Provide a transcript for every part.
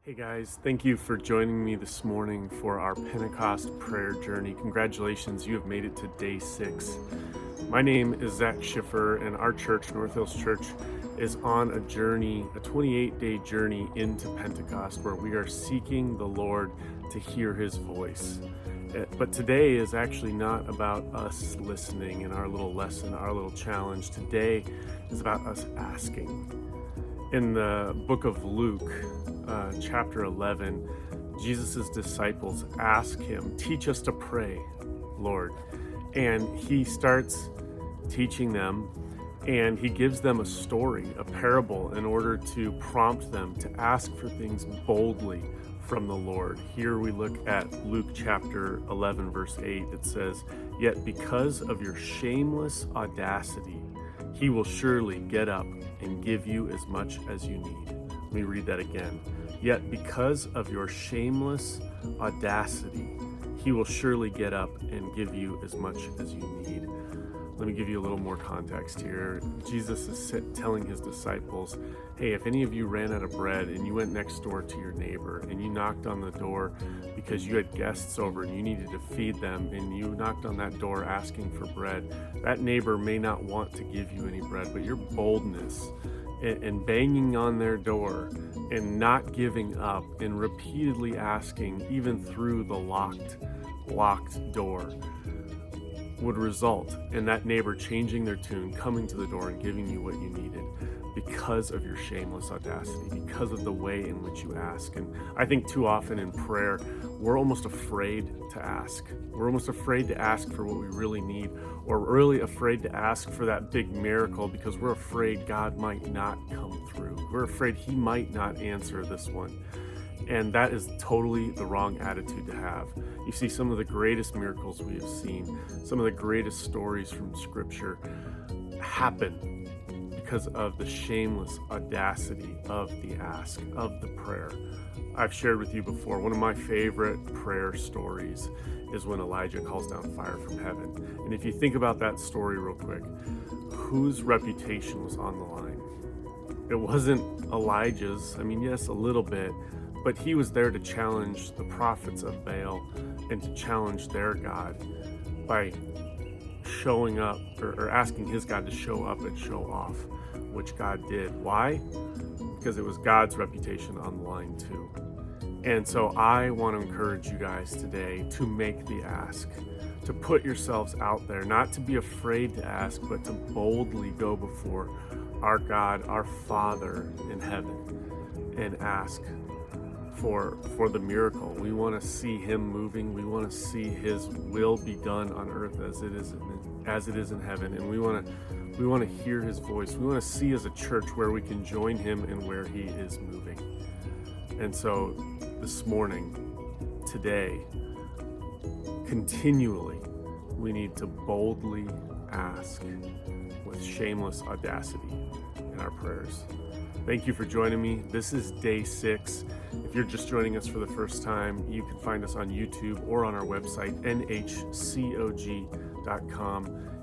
Hey guys, thank you for joining me this morning for our Pentecost prayer journey. Congratulations, you have made it to day 6. My name is Zach Schiffer, and our church, North Hills Church, is on a journey, a 28-day journey into Pentecost, where we are seeking the Lord to hear his voice. But today is actually not about us listening in our little lesson, our little challenge. Today is about us asking. In the book of Luke, chapter 11, Jesus' disciples ask him, "Teach us to pray, Lord." And he starts teaching them, and he gives them a story, a parable, in order to prompt them to ask for things boldly from the Lord. Here we look at Luke chapter 11, verse 8. It says, "Yet because of your shameless audacity, he will surely get up and give you as much as you need." Let me read that again. "Yet because of your shameless audacity, he will surely get up and give you as much as you need." Let me give you a little more context here. Jesus is telling his disciples, hey, if any of you ran out of bread and you went next door to your neighbor and you knocked on the door because you had guests over and you needed to feed them, and you knocked on that door asking for bread, that neighbor may not want to give you any bread, but your boldness and banging on their door and not giving up and repeatedly asking, even through the locked door, would result in that neighbor changing their tune, coming to the door and giving you what you needed, because of your shameless audacity, because of the way in which you ask. And I think too often in prayer, we're almost afraid to ask. We're almost afraid to ask for what we really need, or really afraid to ask for that big miracle because we're afraid God might not come through. We're afraid he might not answer this one. And that is totally the wrong attitude to have. You see, some of the greatest miracles we have seen, some of the greatest stories from Scripture happen because of the shameless audacity of the ask, of the prayer. I've shared with you before, one of my favorite prayer stories is when Elijah calls down fire from heaven. And if you think about that story real quick, whose reputation was on the line? It wasn't Elijah's. I mean, yes, a little bit, but he was there to challenge the prophets of Baal and to challenge their God by showing up or asking his God to show up and show off, which God did. Why? Because it was God's reputation on the line too. And so I want to encourage you guys today to make the ask, to put yourselves out there, not to be afraid to ask, but to boldly go before our God, our Father in heaven, and ask for the miracle. We want to see him moving. We want to see his will be done on earth as it is in heaven. And we want to hear his voice. We want to see as a church where we can join him and where he is moving. And so this morning, today, continually, we need to boldly ask with shameless audacity in our prayers. Thank you for joining me. This is day 6. If you're just joining us for the first time, you can find us on YouTube or on our website, nhcog.com.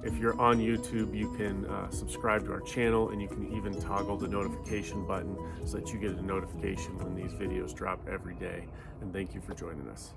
If you're on YouTube, you can subscribe to our channel, and you can even toggle the notification button so that you get a notification when these videos drop every day. And thank you for joining us.